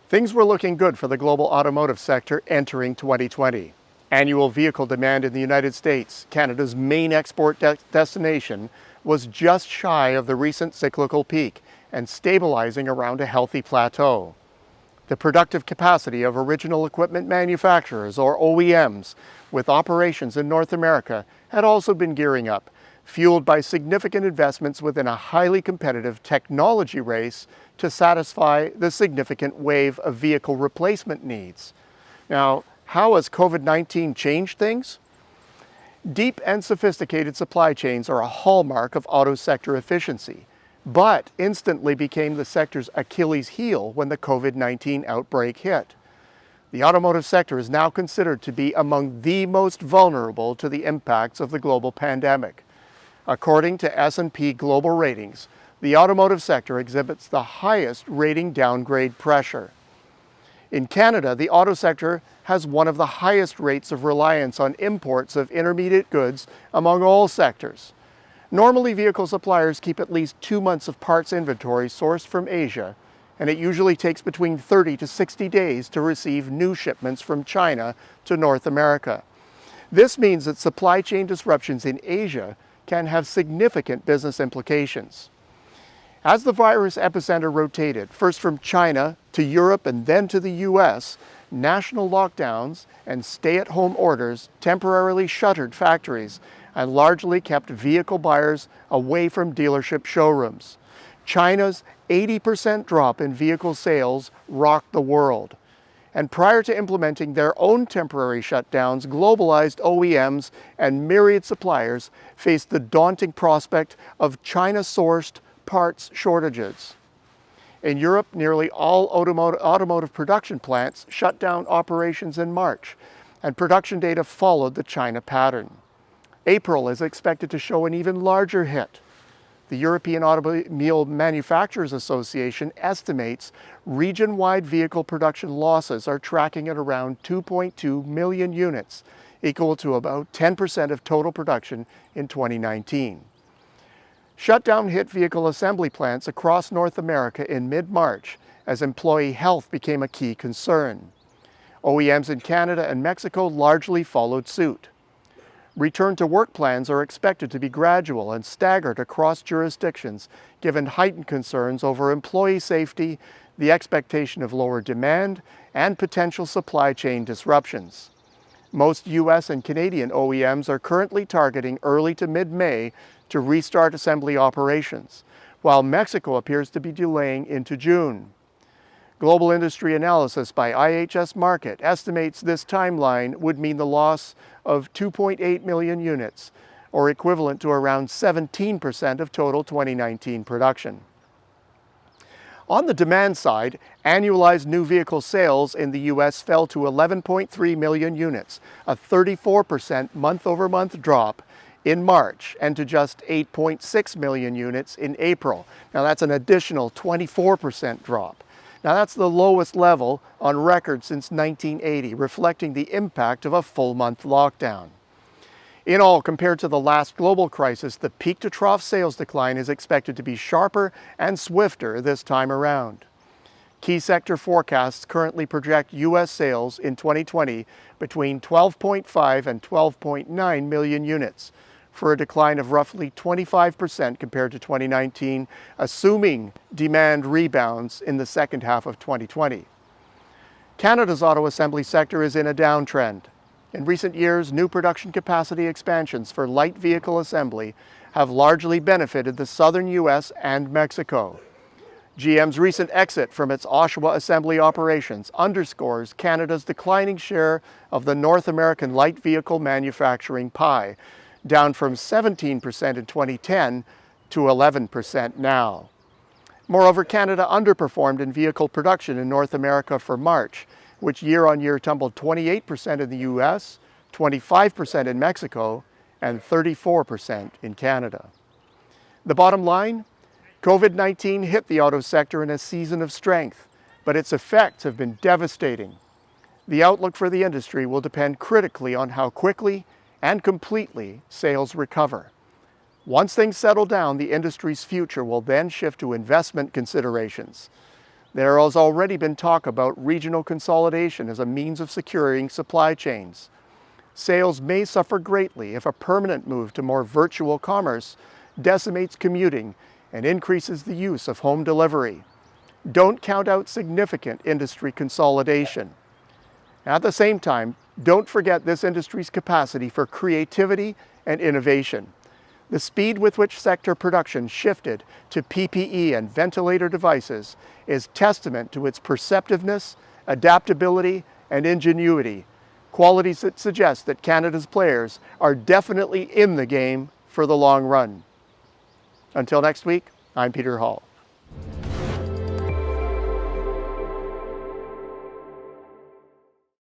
Things were looking good for the global automotive sector entering 2020. Annual vehicle demand in the United States, Canada's main export destination, was just shy of the recent cyclical peak and stabilizing around a healthy plateau. The productive capacity of original equipment manufacturers, or OEMs, with operations in North America had also been gearing up, fueled by significant investments within a highly competitive technology race to satisfy the significant wave of vehicle replacement needs. Now, how has COVID-19 changed things? Deep and sophisticated supply chains are a hallmark of auto sector efficiency, but instantly became the sector's Achilles heel when the COVID-19 outbreak hit. The automotive sector is now considered to be among the most vulnerable to the impacts of the global pandemic. According to S&P Global Ratings, the automotive sector exhibits the highest rating downgrade pressure. In Canada, the auto sector has one of the highest rates of reliance on imports of intermediate goods among all sectors. Normally, vehicle suppliers keep at least 2 months of parts inventory sourced from Asia, and it usually takes between 30 to 60 days to receive new shipments from China to North America. This means that supply chain disruptions in Asia can have significant business implications. As the virus epicenter rotated, first from China to Europe and then to the US, national lockdowns and stay-at-home orders temporarily shuttered factories and largely kept vehicle buyers away from dealership showrooms. China's 80% drop in vehicle sales rocked the world. And prior to implementing their own temporary shutdowns, globalized OEMs and myriad suppliers faced the daunting prospect of China-sourced parts shortages. In Europe, nearly all automotive production plants shut down operations in March, and production data followed the China pattern. April is expected to show an even larger hit. The European Automobile Manufacturers Association estimates region-wide vehicle production losses are tracking at around 2.2 million units, equal to about 10% of total production in 2019. Shutdown hit vehicle assembly plants across North America in mid-March as employee health became a key concern. OEMs in Canada and Mexico largely followed suit. Return to work plans are expected to be gradual and staggered across jurisdictions, given heightened concerns over employee safety, the expectation of lower demand, and potential supply chain disruptions. Most US and Canadian OEMs are currently targeting early to mid-May to restart assembly operations, while Mexico appears to be delaying into June. Global industry analysis by IHS Markit estimates this timeline would mean the loss of 2.8 million units, or equivalent to around 17% of total 2019 production. On the demand side, annualized new vehicle sales in the US fell to 11.3 million units, a 34% month-over-month drop in March, and to just 8.6 million units in April. Now that's an additional 24% drop. Now that's the lowest level on record since 1980, reflecting the impact of a full-month lockdown. In all, compared to the last global crisis, the peak-to-trough sales decline is expected to be sharper and swifter this time around. Key sector forecasts currently project U.S. sales in 2020 between 12.5 and 12.9 million units, for a decline of roughly 25% compared to 2019, assuming demand rebounds in the second half of 2020. Canada's auto assembly sector is in a downtrend. In recent years, new production capacity expansions for light vehicle assembly have largely benefited the southern US and Mexico. GM's recent exit from its Oshawa assembly operations underscores Canada's declining share of the North American light vehicle manufacturing pie, down from 17% in 2010 to 11% now. Moreover, Canada underperformed in vehicle production in North America for March, which year-on-year tumbled 28% in the US, 25% in Mexico, and 34% in Canada. The bottom line? COVID-19 hit the auto sector in a season of strength, but its effects have been devastating. The outlook for the industry will depend critically on how quickly and completely sales recover. Once things settle down, the industry's future will then shift to investment considerations. There has already been talk about regional consolidation as a means of securing supply chains. Sales may suffer greatly if a permanent move to more virtual commerce decimates commuting and increases the use of home delivery. Don't count out significant industry consolidation. At the same time, don't forget this industry's capacity for creativity and innovation. The speed with which sector production shifted to PPE and ventilator devices is testament to its perceptiveness, adaptability, and ingenuity, qualities that suggest that Canada's players are definitely in the game for the long run. Until next week, I'm Peter Hall.